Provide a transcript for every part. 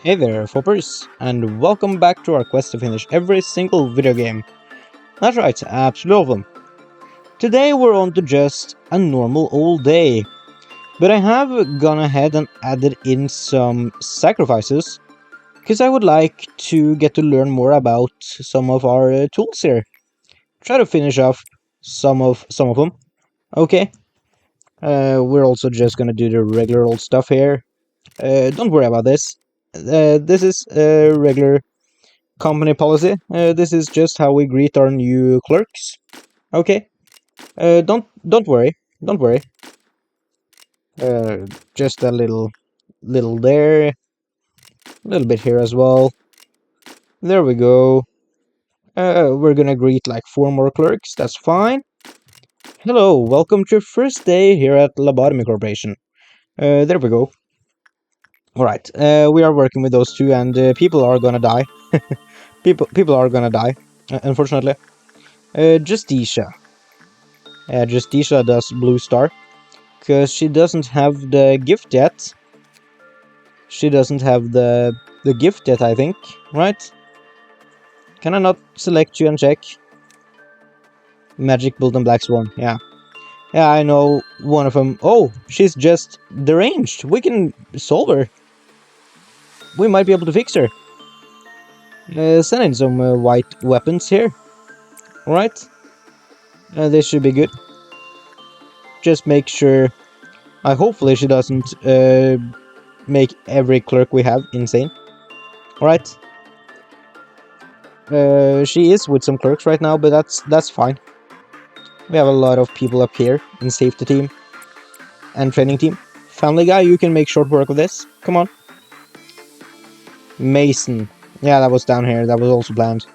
Hey there, Foppers, and welcome back to our quest to finish every single video game. That's right, absolutely all of them. Today we're on to just a normal old day, but I have gone ahead and added in some sacrifices, because I would like to get to learn more about some of our tools here. Try to finish off some of them. Okay, we're also just gonna do the regular old stuff here. Don't worry about this. This is regular company policy. This is just how we greet our new clerks. Okay. Don't worry. Don't worry. Just a little there. A little bit here as well. There we go. We're gonna greet like 4 more clerks. That's fine. Hello, welcome to your first day here at Lobotomy Corporation. There we go. Alright, we are working with those two and people are gonna die. people are gonna die, unfortunately. Justisha. Justisha does Blue Star. Because she doesn't have the gift yet. She doesn't have the gift yet, I think. Right? Can I not select you and check? Magic Bolt and Black Swan. Yeah. Yeah, I know one of them. Oh, she's just deranged. We can solve her. We might be able to fix her. Send in some white weapons here. Alright. This should be good. Just make sure... hopefully she doesn't make every clerk we have insane. Alright. She is with some clerks right now, but that's fine. We have a lot of people up here in safety team and training team. Family guy, you can make short work of this. Come on. Mason. Yeah, that was down here. That was also planned.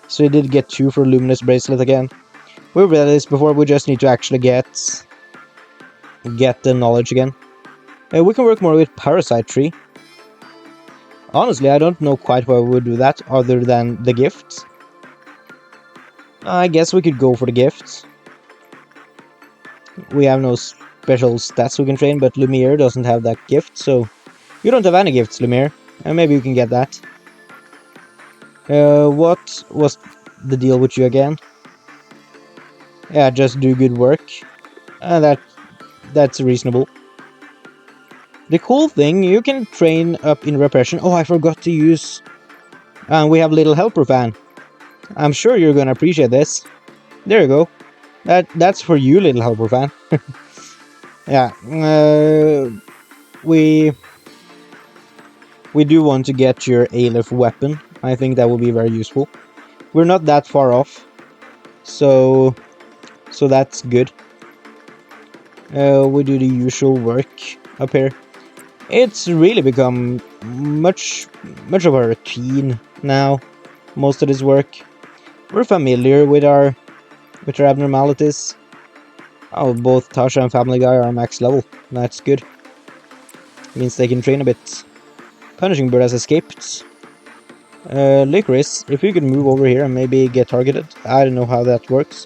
So we did get 2 for Luminous Bracelet again. We've read this before, we just need to actually get the knowledge again. We can work more with Parasite tree. Honestly, I don't know quite why we would do that, other than the gifts. I guess we could go for the gifts. We have no special stats we can train, but Lumiere doesn't have that gift, so... You don't have any gifts, Lumiere. Maybe you can get that. What was the deal with you again? Yeah, just do good work. That's reasonable. The cool thing, you can train up in repression. Oh, I forgot to use... And we have Little Helper fan. I'm sure you're gonna appreciate this. There you go. That's for you, Little Helper fan. Yeah. We do want to get your ALEPH weapon. I think that will be very useful. We're not that far off. So that's good. We do the usual work up here. It's really become much of a routine now. Most of this work. We're familiar with our abnormalities. Oh, both Tasha and Family Guy are max level. That's good. Means they can train a bit. Punishing Bird has escaped. Licorice, if you could move over here and maybe get targeted. I don't know how that works.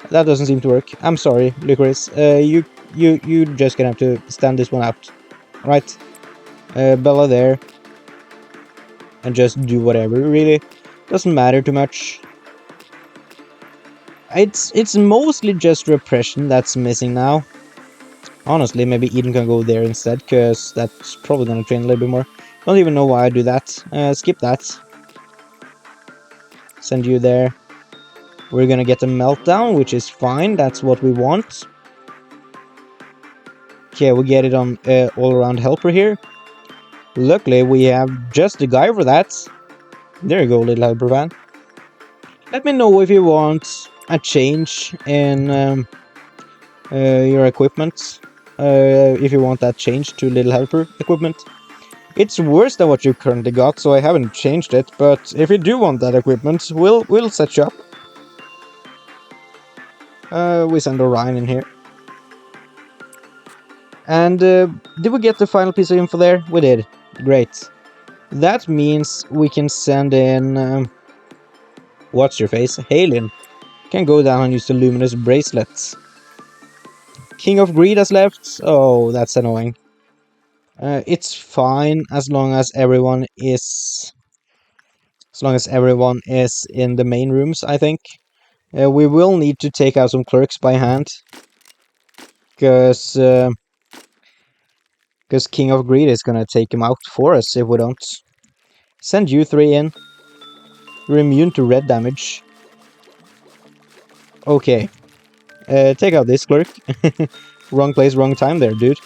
That doesn't seem to work. I'm sorry, Licorice. You just gonna have to stand this one out. Right. Bella there. And just do whatever, really. Doesn't matter too much. It's mostly just repression that's missing now. Honestly, maybe Eden can go there instead, because that's probably gonna train a little bit more. Don't even know why I do that. Skip that. Send you there. We're gonna get a meltdown, which is fine. That's what we want. Okay, we get it on all-around helper here. Luckily, we have just the guy for that. There you go, Little Helper fan. Let me know if you want a change in your equipment. If you want that change to Little Helper equipment. It's worse than what you currently got, so I haven't changed it. But if you do want that equipment, we'll set you up. We send Orion in here. And did we get the final piece of info there? We did. Great. That means we can send in... what's your face? Halien. Can go down and use the Luminous Bracelets. King of Greed has left. Oh, that's annoying. It's fine as long as everyone is in the main rooms, I think. We will need to take out some clerks by hand, because King of Greed is gonna take him out for us if we don't. Send you 3 in. You're immune to red damage. Okay. Take out this clerk. Wrong place, wrong time there, dude.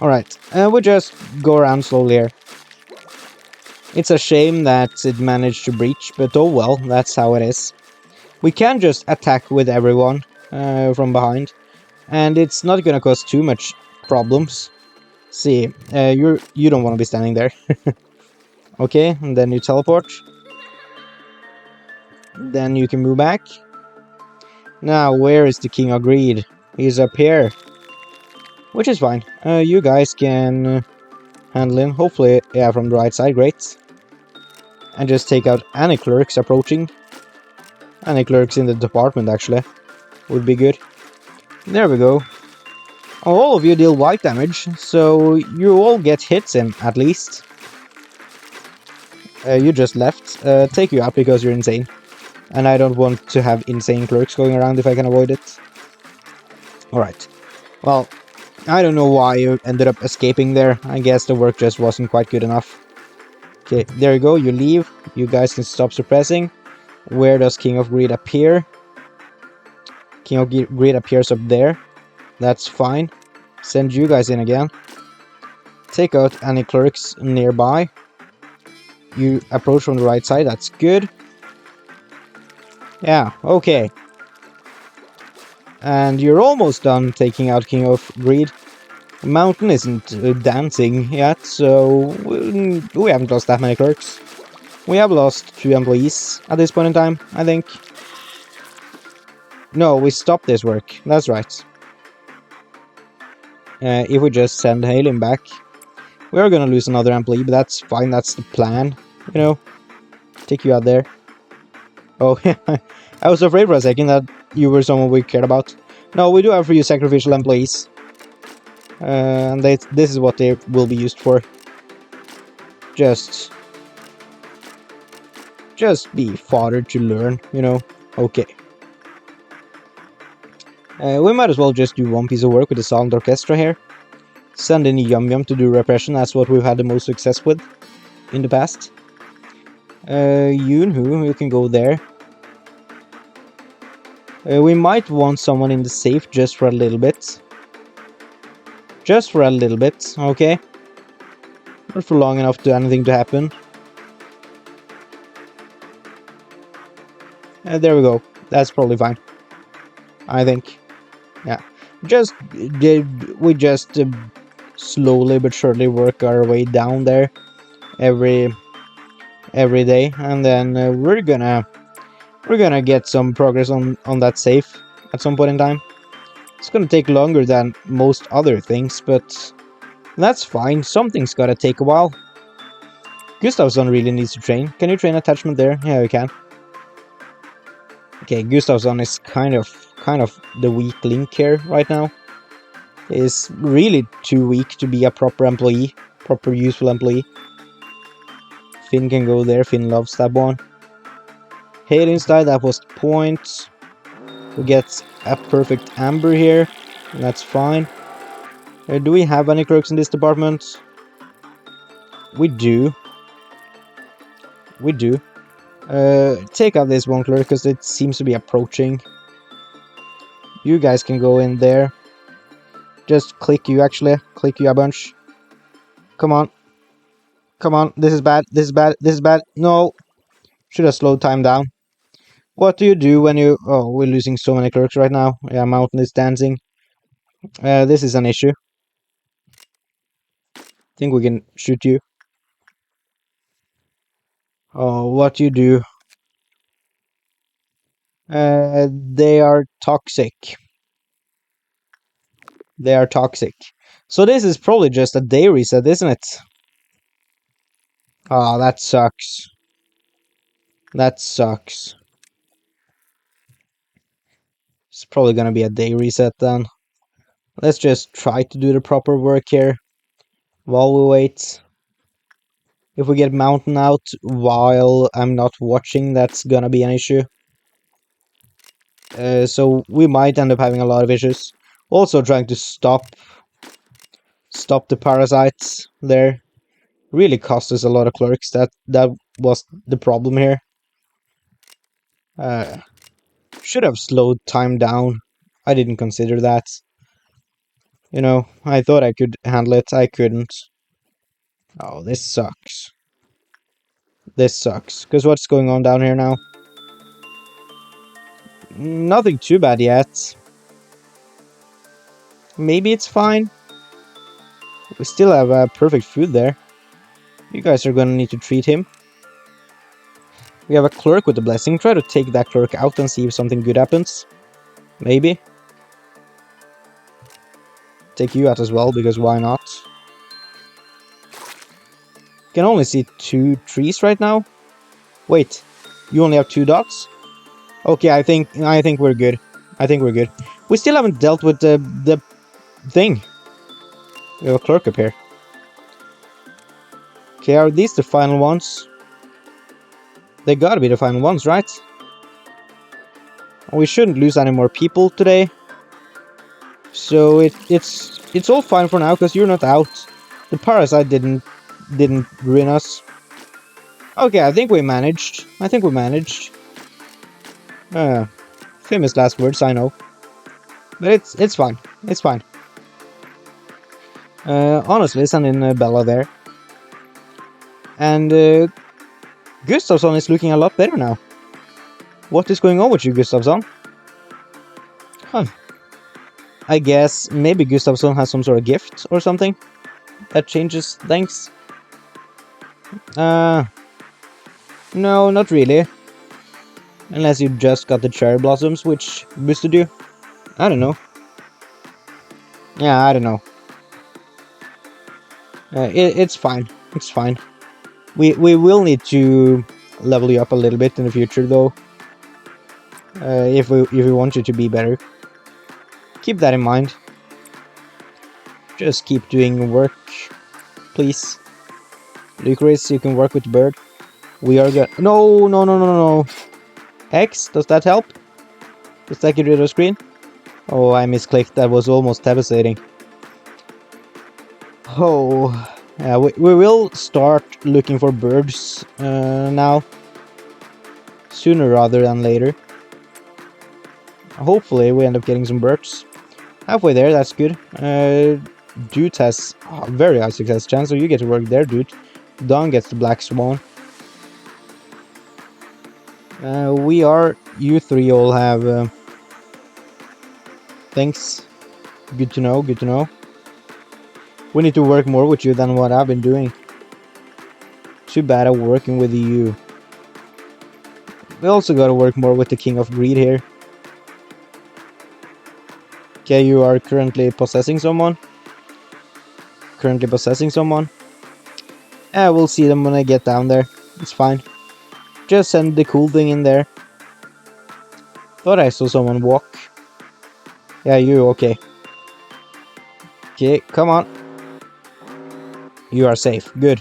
Alright, we'll just go around slowly here. It's a shame that it managed to breach, but oh well, that's how it is. We can just attack with everyone from behind, and it's not gonna cause too much problems. See, you don't want to be standing there. Okay, and then you teleport. Then you can move back. Now, where is the King of Greed? He's up here. Which is fine. You guys can handle him. Hopefully, yeah, from the right side, great. And just take out any clerks approaching. Any clerks in the department, actually. Would be good. There we go. All of you deal white damage, so you all get hits in, at least. You just left. Take you out because you're insane. And I don't want to have insane clerks going around if I can avoid it. Alright. Well, I don't know why you ended up escaping there. I guess the work just wasn't quite good enough. Okay, there you go. You leave. You guys can stop suppressing. Where does King of Greed appear? King of Greed appears up there. That's fine. Send you guys in again. Take out any clerks nearby. You approach from the right side. That's good. Yeah, okay. And you're almost done taking out King of Greed. The mountain isn't dancing yet, so we haven't lost that many clerks. We have lost 2 employees at this point in time, I think. No, we stopped this work. That's right. If we just send Halin back, we are gonna lose another employee, but that's fine. That's the plan, you know. Take you out there. Oh, I was afraid for a second that you were someone we cared about. No, we do have a few sacrificial employees. And this is what they will be used for. Just be fodder to learn, you know. Okay. We might as well just do one piece of work with the Silent Orchestra here. Send in Yum Yum to do repression, that's what we've had the most success with in the past. Yunhu, you can go there. We might want someone in the safe just for a little bit. Just for a little bit, okay? Not for long enough to anything to happen. There we go. That's probably fine. I think. Yeah. We just slowly but surely work our way down there every day, and then we're gonna get some progress on that safe at some point in time. It's gonna take longer than most other things, but that's fine. Something's gotta take a while. Gustavsson really needs to train. Can you train attachment there? Yeah, we can. Okay, Gustavsson is kind of the weak link here right now. He's really too weak to be a proper employee, proper useful employee. Finn can go there. Finn loves that one. Halen's died, that was the point. We get a perfect amber here. That's fine. Do we have any clerks in this department? We do. We do. Take out this one clerk because it seems to be approaching. You guys can go in there. Just click you, actually. Click you a bunch. Come on. Come on. This is bad. This is bad. This is bad. No. Should have slowed time down. What do you do when you... Oh, we're losing so many clerks right now. Yeah, mountain is dancing. This is an issue. Think we can shoot you. Oh, what do you do? They are toxic. They are toxic. So this is probably just a day reset, isn't it? Oh, that sucks. That sucks. It's probably gonna be a day reset then. Let's just try to do the proper work here. while we wait. If we get mountain out while I'm not watching, that's gonna be an issue. So we might end up having a lot of issues. Also trying to stop the parasites there. Really cost us a lot of clerks. That was the problem here. Should have slowed time down. I didn't consider that. You know, I thought I could handle it. I couldn't. Oh, this sucks. This sucks. Because what's going on down here now? Nothing too bad yet. Maybe it's fine. We still have perfect food there. You guys are gonna need to treat him. We have a clerk with the blessing. Try to take that clerk out and see if something good happens. Maybe. Take you out as well, because why not? Can only see 2 trees right now. Wait, you only have 2 dots? Okay, I think we're good. I think we're good. We still haven't dealt with the thing. We have a clerk up here. Okay, are these the final ones? They gotta be the final ones, right? We shouldn't lose any more people today. So it's all fine for now, because you're not out. The parasite didn't ruin us. Okay, I think we managed. Famous last words, I know. But it's fine. It's fine. Honestly, send in Bella there. And Gustafsson is looking a lot better now. What is going on with you, Gustafsson? Huh. I guess maybe Gustafsson has some sort of gift or something that changes things. No, not really. Unless you just got the cherry blossoms, which boosted you. I don't know. Yeah, I don't know. It's fine. It's fine. We will need to level you up a little bit in the future, though. If we want you to be better. Keep that in mind. Just keep doing work, please. Licorice, you can work with the bird. We are good. No. X, does that help? Does that get rid of the screen? Oh, I misclicked. That was almost devastating. Oh, yeah, we will start looking for birds now. Sooner rather than later. Hopefully we end up getting some birds. Halfway there, that's good. Dude has a very high success chance, so you get to work there, dude. Don gets the black swan. You 3 all have things. Good to know, good to know. We need to work more with you than what I've been doing. Too bad I'm working with you. We also gotta work more with the King of Greed here. Okay, you are currently possessing someone. We'll see them when I get down there. It's fine. Just send the cool thing in there. Thought I saw someone walk. Yeah, you, okay. Okay, come on. You are safe, good.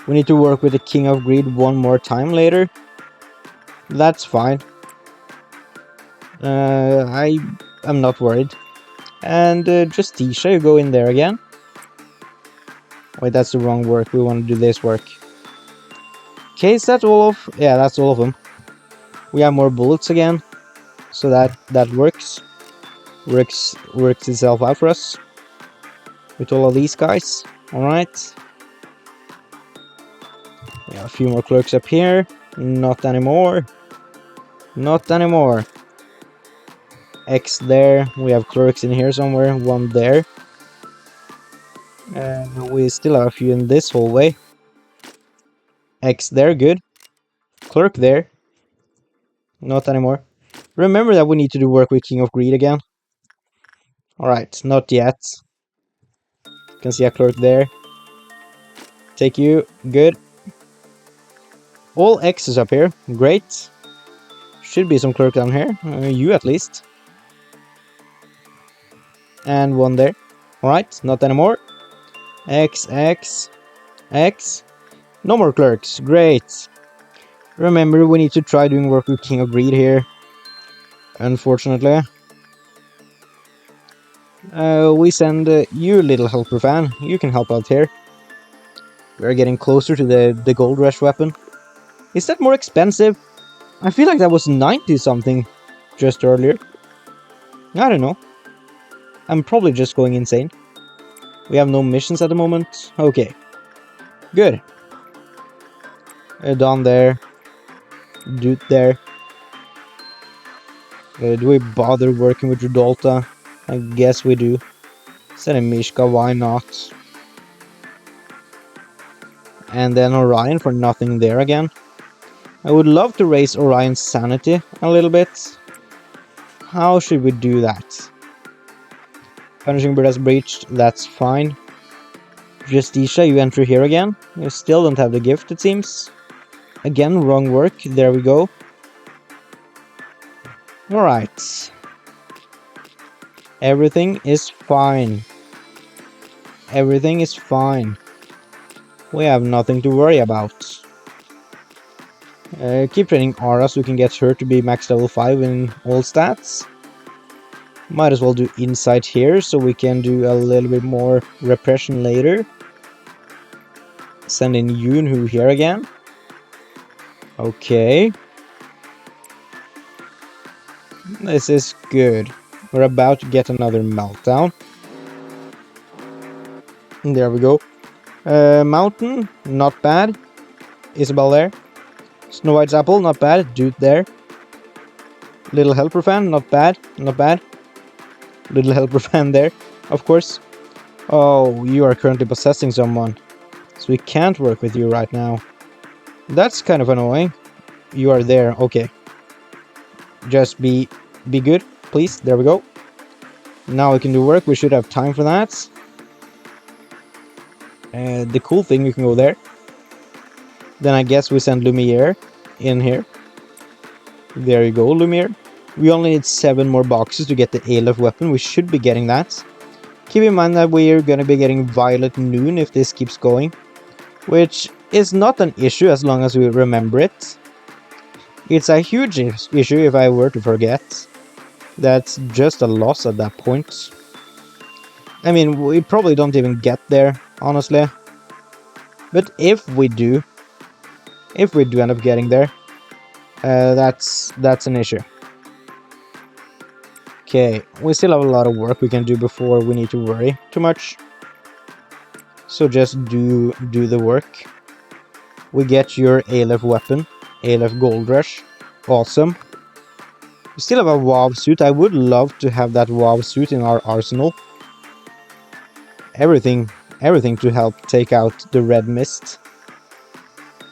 We need to work with the King of Greed one more time later. That's fine. I'm not worried. And Justicia, you go in there again. Wait, that's the wrong work. We want to do this work. Okay, is that all of... Yeah, that's all of them. We have more bullets again. So that works. Works itself out for us. With all of these guys. Alright. Yeah, a few more clerks up here. Not anymore. Not anymore. X there. We have clerks in here somewhere. One there. And we still have a few in this hallway. X there, good. Clerk there. Not anymore. Remember that we need to do work with King of Greed again. Alright, not yet. Can see a clerk there. Take you, good. All X's up here, great. Should be some clerk down here, you at least. And one there. Alright, not anymore. X, X, X. No more clerks. Great. Remember, we need to try doing work with King of Greed here. Unfortunately. We send you, little helper fan. You can help out here. We're getting closer to the gold rush weapon. Is that more expensive? I feel like that was 90 something just earlier. I don't know. I'm probably just going insane. We have no missions at the moment. Okay. Good. Down there. Dude there. Do we bother working with Rudolta? I guess we do. Send a Mishka, why not? And then Orion for nothing there again. I would love to raise Orion's sanity a little bit. How should we do that? Punishing Bird has breached, that's fine. Justicia, you enter here again. You still don't have the gift, it seems. Again, wrong work, there we go. Alright. Everything is fine. Everything is fine. We have nothing to worry about. Keep training Ara so we can get her to be max level 5 in all stats. Might as well do insight here so we can do a little bit more repression later. Send in Yunhu here again. Okay. This is good. We're about to get another meltdown. There we go. Mountain, not bad. Isabel there. Snow White's apple, not bad. Dude there. Little helper fan, not bad. Not bad. Little helper fan there, of course. Oh, you are currently possessing someone. So we can't work with you right now. That's kind of annoying. You are there, okay. Just be good, please. There we go. Now we can do work. We should have time for that. The cool thing, you can go there. Then I guess we send Lumiere in here. There you go, Lumiere. We only need 7 more boxes to get the ALEPH weapon. We should be getting that. Keep in mind that we're gonna be getting Violet Noon if this keeps going. Which is not an issue as long as we remember it. It's a huge issue if I were to forget. That's just a loss at that point. I mean, we probably don't even get there, honestly. But if we do end up getting there, that's an issue. Okay, we still have a lot of work we can do before we need to worry too much. So just do the work. We get your ALEPH weapon, ALEPH Gold Rush. Awesome. We still have a WoW suit. I would love to have that WoW suit in our arsenal. Everything to help take out the red mist.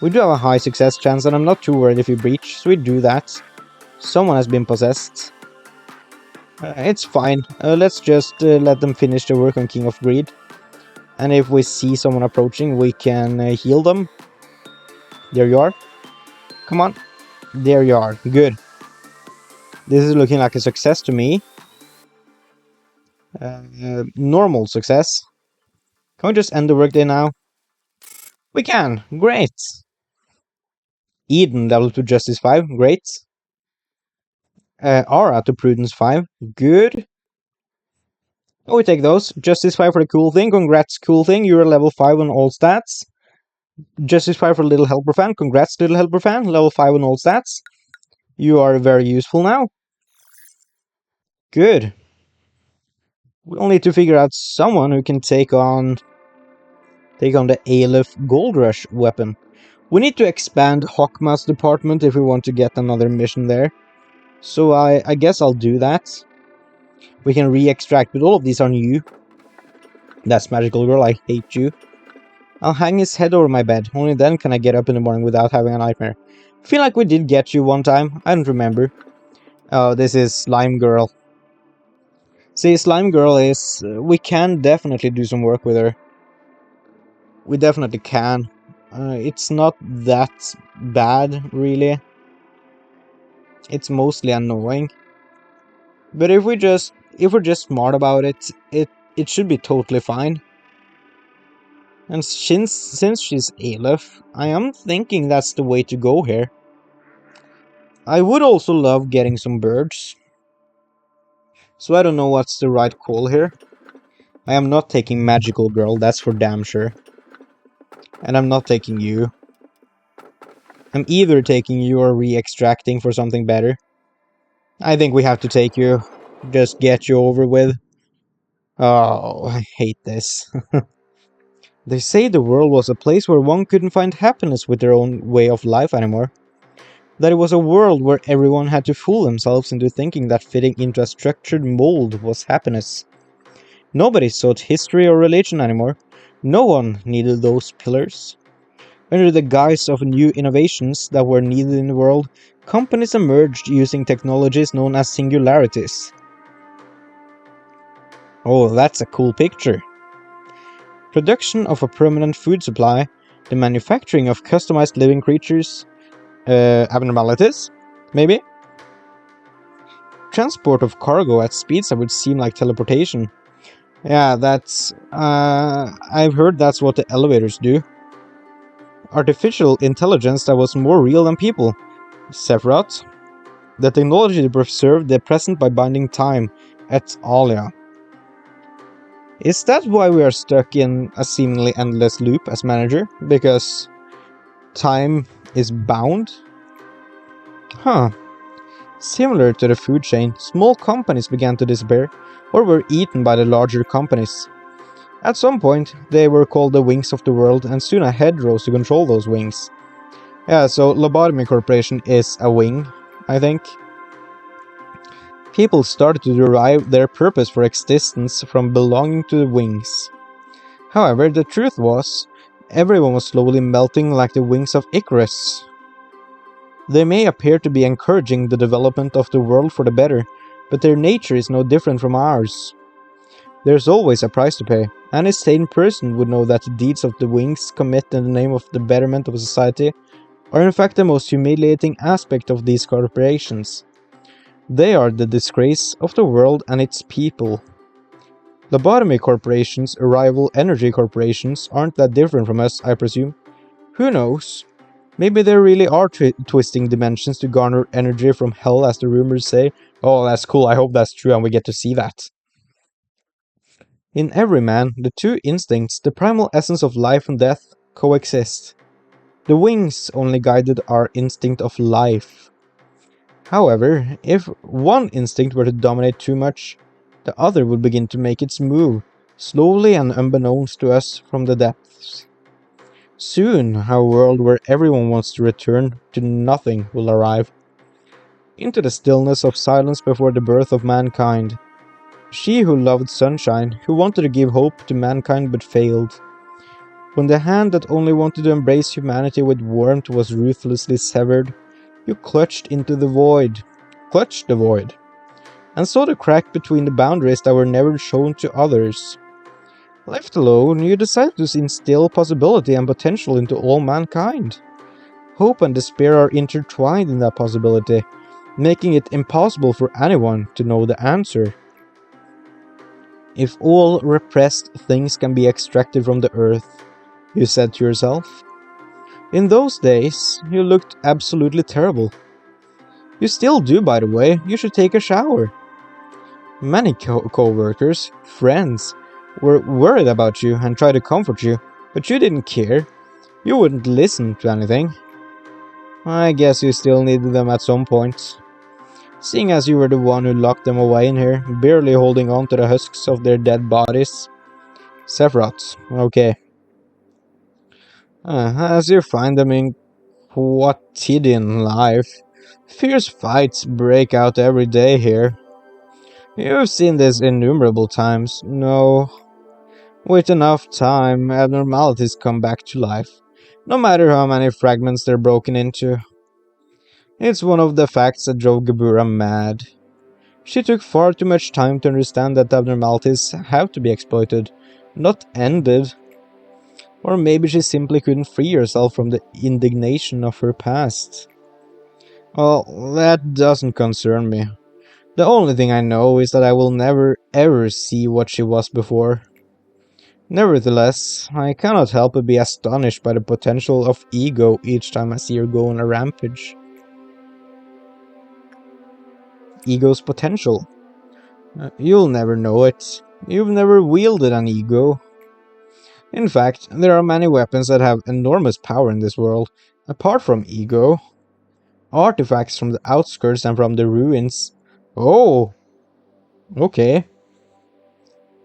We do have a high success chance and I'm not too worried if we breach, so we do that. Someone has been possessed. It's fine. Let's just let them finish the work on King of Greed. And if we see someone approaching, we can heal them. There you are. Come on. There you are. Good. This is looking like a success to me. Normal success. Can we just end the workday now? We can. Great. Eden level to Justice 5. Great. Aura to Prudence 5. Good. Oh, we take those. Justice 5 for the cool thing. Congrats, cool thing. You're level 5 on all stats. Justice 5 for Little Helper Fan. Congrats, Little Helper Fan. Level 5 on all stats. You are very useful now. Good. We'll need to figure out someone who can take on the ALEPH Gold Rush weapon. We need to expand Hawkma's department if we want to get another mission there. So I guess I'll do that. We can re-extract, but all of these are new. That's Magical Girl, I hate you. I'll hang his head over my bed. Only then can I get up in the morning without having a nightmare. Feel like we did get you one time. I don't remember. Oh, this is Slime Girl. See, Slime Girl is... we can definitely do some work with her. We definitely can. It's not that bad, really. It's mostly annoying. But if we're just smart about it, it should be totally fine. And since she's ALEPH, I am thinking that's the way to go here. I would also love getting some birds. So I don't know what's the right call here. I am not taking Magical Girl, that's for damn sure. And I'm not taking you. I'm either taking you or re-extracting for something better. I think we have to take you. Just get you over with. Oh, I hate this. They say the world was a place where one couldn't find happiness with their own way of life anymore. That it was a world where everyone had to fool themselves into thinking that fitting into a structured mold was happiness. Nobody sought history or religion anymore. No one needed those pillars. Under the guise of new innovations that were needed in the world, companies emerged using technologies known as singularities. Oh, that's a cool picture. Production of a permanent food supply, the manufacturing of customized living creatures, abnormalities, maybe? Transport of cargo at speeds that would seem like teleportation. Yeah, that's... I've heard that's what the elevators do. Artificial intelligence that was more real than people. Sephirot. The technology to preserve the present by binding time. Et alia. Is that why we are stuck in a seemingly endless loop as manager? Because time is bound? Huh. Similar to the food chain, small companies began to disappear, or were eaten by the larger companies. At some point, they were called the wings of the world, and soon a head rose to control those wings. Yeah, so Lobotomy Corporation is a wing, I think. People started to derive their purpose for existence from belonging to the wings. However, the truth was, everyone was slowly melting like the wings of Icarus. They may appear to be encouraging the development of the world for the better, but their nature is no different from ours. There's always a price to pay. Any sane person would know that the deeds of the wings commit in the name of the betterment of society are in fact the most humiliating aspect of these corporations. They are the disgrace of the world and its people. Lobotomy corporations or rival energy corporations aren't that different from us, I presume. Who knows? Maybe they really are twisting dimensions to garner energy from hell, as the rumors say. Oh, that's cool, I hope that's true and we get to see that. In every man, the two instincts, the primal essence of life and death, coexist. The wings only guided our instinct of life. However, if one instinct were to dominate too much, the other would begin to make its move, slowly and unbeknownst to us from the depths. Soon, a world where everyone wants to return to nothing will arrive. Into the stillness of silence before the birth of mankind. She who loved sunshine, who wanted to give hope to mankind but failed. When the hand that only wanted to embrace humanity with warmth was ruthlessly severed, you clutched into the void. Clutched the void. And saw the crack between the boundaries that were never shown to others. Left alone, you decided to instill possibility and potential into all mankind. Hope and despair are intertwined in that possibility, making it impossible for anyone to know the answer. If all repressed things can be extracted from the earth, you said to yourself. In those days, you looked absolutely terrible. You still do, by the way. You should take a shower. Many co-workers, friends, were worried about you and tried to comfort you, but you didn't care. You wouldn't listen to anything. I guess you still needed them at some point. Seeing as you were the one who locked them away in here, barely holding on to the husks of their dead bodies. Sephiroths, okay. As you find them in quotidian life, fierce fights break out every day here. You've seen this innumerable times. No, with enough time, abnormalities come back to life, no matter how many fragments they're broken into. It's one of the facts that drove Gebura mad. She took far too much time to understand that abnormalities have to be exploited, not ended. Or maybe she simply couldn't free herself from the indignation of her past. Well, that doesn't concern me. The only thing I know is that I will never ever see what she was before. Nevertheless, I cannot help but be astonished by the potential of ego each time I see her go on a rampage. Ego's potential. You'll never know it. You've never wielded an ego. In fact, there are many weapons that have enormous power in this world, apart from ego. Artifacts from the outskirts and from the ruins. Oh, okay.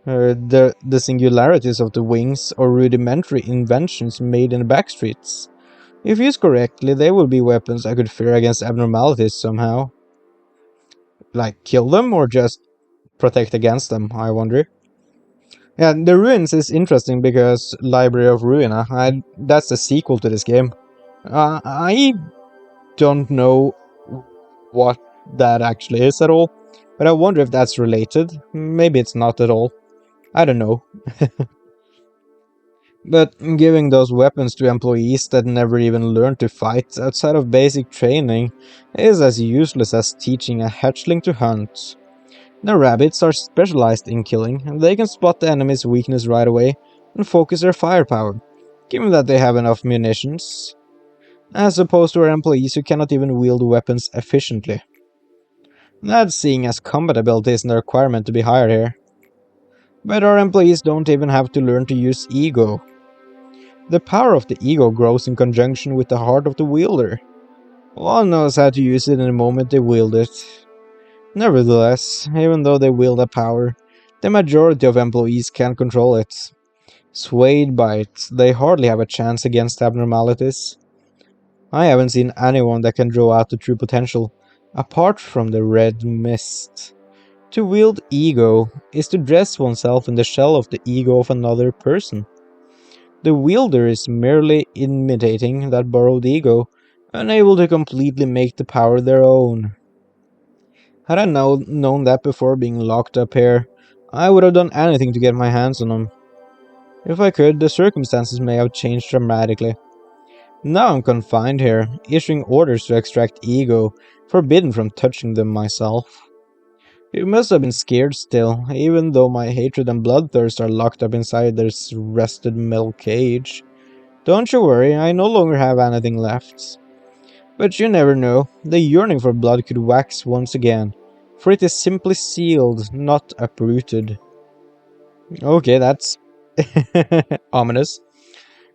The singularities of the wings or rudimentary inventions made in the backstreets. If used correctly, they will be weapons I could fear against abnormalities somehow. Like kill them or just protect against them, I wonder. Yeah, the ruins is interesting because Library of Ruina, that's the sequel to this game. I don't know what that actually is at all, but I wonder if that's related. Maybe it's not at all. I don't know. But giving those weapons to employees that never even learn to fight outside of basic training is as useless as teaching a hatchling to hunt. The rabbits are specialized in killing, and they can spot the enemy's weakness right away and focus their firepower, given that they have enough munitions, as opposed to our employees who cannot even wield weapons efficiently. That's seeing as combat ability isn't a requirement to be hired here. But our employees don't even have to learn to use ego. The power of the ego grows in conjunction with the heart of the wielder. One knows how to use it in the moment they wield it. Nevertheless, even though they wield that power, the majority of employees can't control it. Swayed by it, they hardly have a chance against abnormalities. I haven't seen anyone that can draw out the true potential, apart from the red mist. To wield ego is to dress oneself in the shell of the ego of another person. The wielder is merely imitating that borrowed ego, unable to completely make the power their own. Had I known that before being locked up here, I would have done anything to get my hands on them. If I could, the circumstances may have changed dramatically. Now I'm confined here, issuing orders to extract ego, forbidden from touching them myself. You must have been scared still, even though my hatred and bloodthirst are locked up inside this rusted metal cage. Don't you worry, I no longer have anything left. But you never know, the yearning for blood could wax once again, for it is simply sealed, not uprooted. Okay, that's ominous.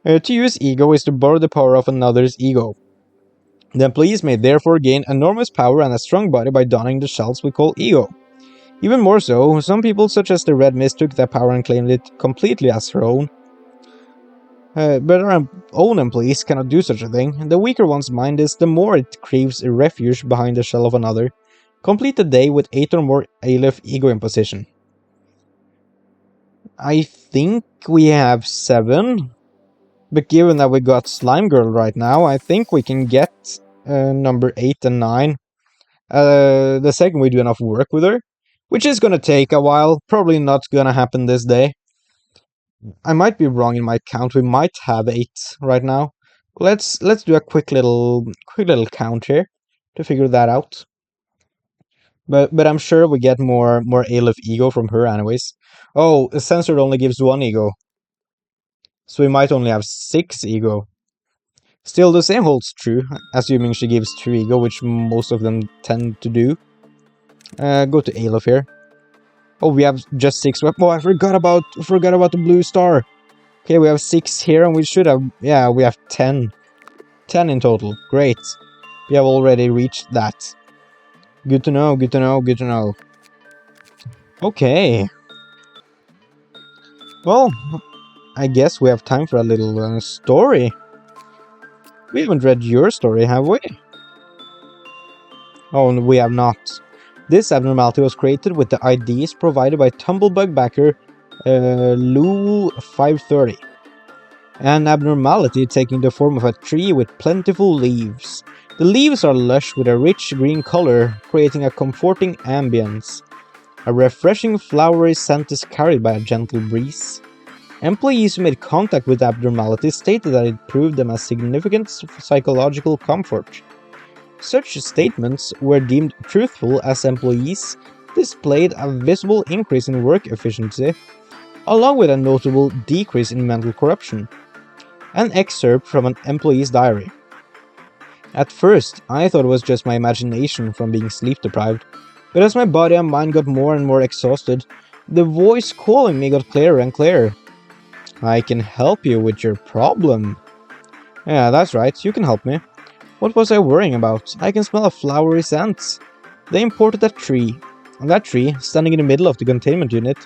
To use ego is to borrow the power of another's ego. The employees may therefore gain enormous power and a strong body by donning the shells we call ego. Even more so, some people such as the Red Mist took that power and claimed it completely as their own. But our own employees cannot do such a thing. The weaker one's mind is, the more it craves a refuge behind the shell of another. Complete the day with 8 or more ALEPH ego imposition. I think we have 7. But given that we got Slime Girl right now, I think we can get number 8 and 9. The second we do enough work with her. Which is gonna take a while. Probably not gonna happen this day. I might be wrong in my count. We might have 8 right now. Let's do a quick little count here to figure that out. But I'm sure we get more ALEPH ego from her anyways. Oh, Censored only gives 1 ego. So we might only have 6 ego. Still, the same holds true, assuming she gives 2 ego, which most of them tend to do. Go to ALEPH here. Oh, we have just 6 weapons. Oh, I forgot about the blue star. Okay, we have 6 here, and we should have... Yeah, we have 10. 10 in total. Great. We have already reached that. Good to know, good to know, good to know. Okay. Well, I guess we have time for a little story. We haven't read your story, have we? Oh, we have not. This abnormality was created with the IDs provided by Tumblebug backer Lul530. An abnormality taking the form of a tree with plentiful leaves. The leaves are lush with a rich green color, creating a comforting ambience. A refreshing flowery scent is carried by a gentle breeze. Employees who made contact with the abnormality stated that it proved them a significant psychological comfort. Such statements were deemed truthful as employees displayed a visible increase in work efficiency, along with a notable decrease in mental corruption. An excerpt from an employee's diary. At first, I thought it was just my imagination from being sleep deprived, but as my body and mind got more and more exhausted, the voice calling me got clearer and clearer. I can help you with your problem. Yeah, that's right, you can help me. What was I worrying about? I can smell a flowery scent. They imported a tree, and that tree, standing in the middle of the containment unit,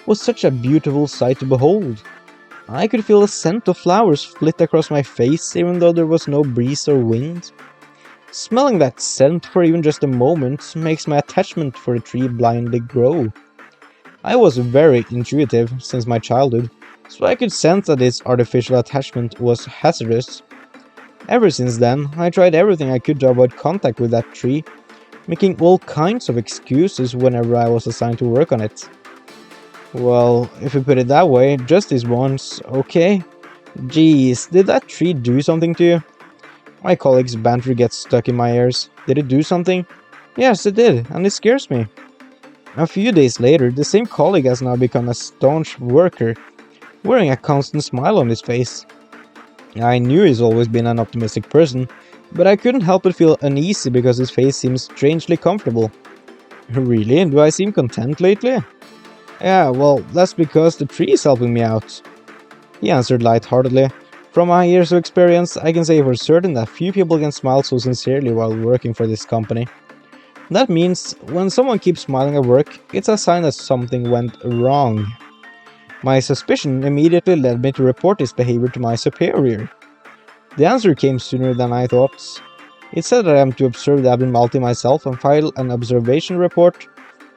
was such a beautiful sight to behold. I could feel the scent of flowers flit across my face even though there was no breeze or wind. Smelling that scent for even just a moment makes my attachment for the tree blindly grow. I was very intuitive since my childhood, so I could sense that this artificial attachment was hazardous. Ever since then, I tried everything I could to avoid contact with that tree, making all kinds of excuses whenever I was assigned to work on it. Well, if you put it that way, just this once, okay? Geez, did that tree do something to you? My colleague's banter gets stuck in my ears. Did it do something? Yes, it did, and it scares me. A few days later, the same colleague has now become a staunch worker, wearing a constant smile on his face. I knew he's always been an optimistic person, but I couldn't help but feel uneasy because his face seems strangely comfortable. Really? Do I seem content lately? Yeah, well, that's because the tree is helping me out. He answered lightheartedly. From my years of experience, I can say for certain that few people can smile so sincerely while working for this company. That means, when someone keeps smiling at work, it's a sign that something went wrong. My suspicion immediately led me to report this behavior to my superior. The answer came sooner than I thought. It said that I am to observe the abnormality myself and file an observation report,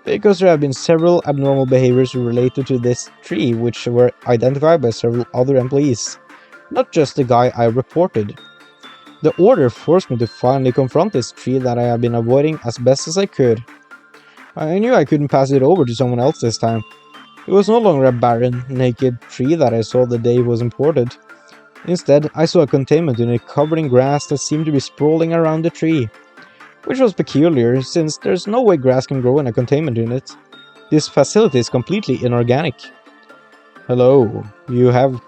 because there have been several abnormal behaviors related to this tree which were identified by several other employees, not just the guy I reported. The order forced me to finally confront this tree that I had been avoiding as best as I could. I knew I couldn't pass it over to someone else this time. It was no longer a barren, naked tree that I saw the day it was imported. Instead, I saw a containment unit covered in grass that seemed to be sprawling around the tree. Which was peculiar, since there's no way grass can grow in a containment unit. This facility is completely inorganic. Hello, have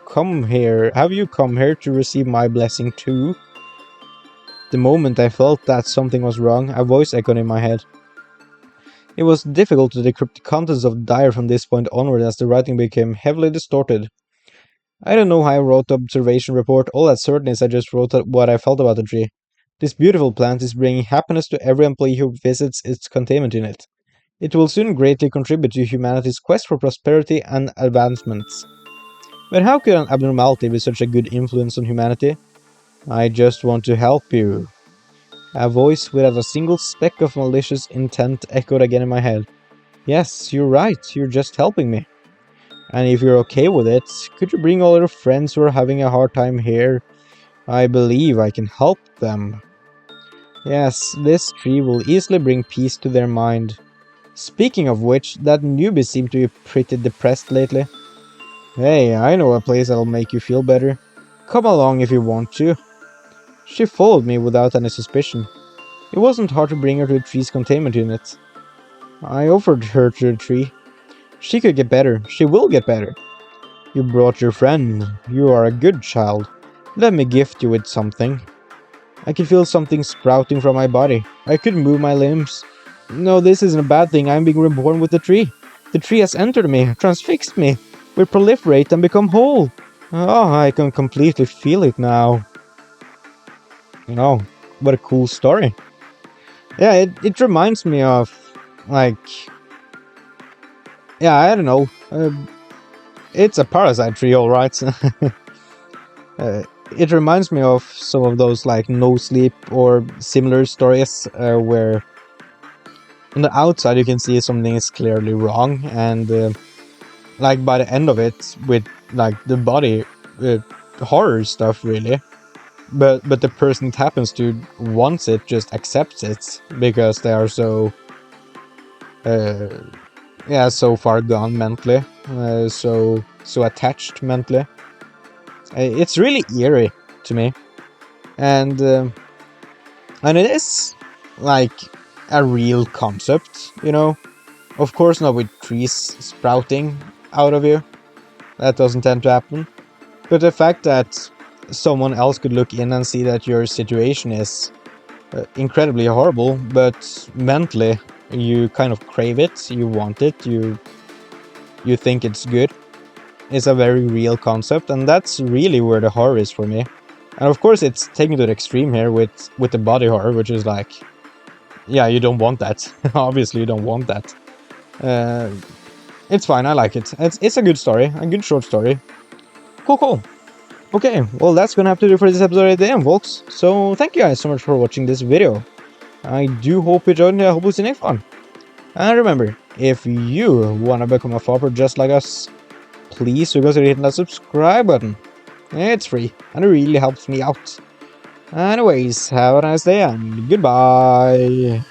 you come here to receive my blessing too? The moment I felt that something was wrong, a voice echoed in my head. It was difficult to decrypt the contents of the diary from this point onward as the writing became heavily distorted. I don't know how I wrote the observation report, all that's certain is I just wrote what I felt about the tree. This beautiful plant is bringing happiness to every employee who visits its containment unit. It will soon greatly contribute to humanity's quest for prosperity and advancements. But how could an abnormality be such a good influence on humanity? I just want to help you. A voice without a single speck of malicious intent echoed again in my head. Yes, you're right, you're just helping me. And if you're okay with it, could you bring all your friends who are having a hard time here? I believe I can help them. Yes, this tree will easily bring peace to their mind. Speaking of which, that newbie seemed to be pretty depressed lately. Hey, I know a place that'll make you feel better. Come along if you want to. She followed me without any suspicion. It wasn't hard to bring her to the tree's containment unit. I offered her to the tree. She could get better. She will get better. You brought your friend. You are a good child. Let me gift you with something. I could feel something sprouting from my body. I could move my limbs. No, this isn't a bad thing. I'm being reborn with the tree. The tree has entered me, transfixed me. Will proliferate and become whole. Oh, I can completely feel it now. Oh, what a cool story. Yeah, it reminds me of, like... Yeah, I don't know. It's a parasite tree, alright. It reminds me of some of those, like, no sleep or similar stories where on the outside you can see something is clearly wrong, and like by the end of it, with like the body, horror stuff really. But the person it happens to wants it, just accepts it because they are so yeah, so far gone mentally, so attached mentally. It's really eerie to me, and it is like a real concept, you know. Of course not with trees sprouting out of you, That doesn't tend to happen. But the fact that someone else could look in and see that your situation is incredibly horrible, but mentally you kind of crave it, you want it, you think it's good, is a very real concept, and that's really where the horror is for me. And of course it's taken to the extreme here with the body horror, which is like, yeah, you don't want that. Obviously you don't want that. It's fine, I like it. It's a good story, a good short story. Cool. Okay, well that's gonna have to do for this episode at the end, folks. So thank you guys so much for watching this video. I do hope you enjoyed, and I hope you see you next one. And remember, if you wanna become a fopper just like us, please consider hitting that subscribe button. It's free, and it really helps me out. Anyways, have a nice day, and goodbye!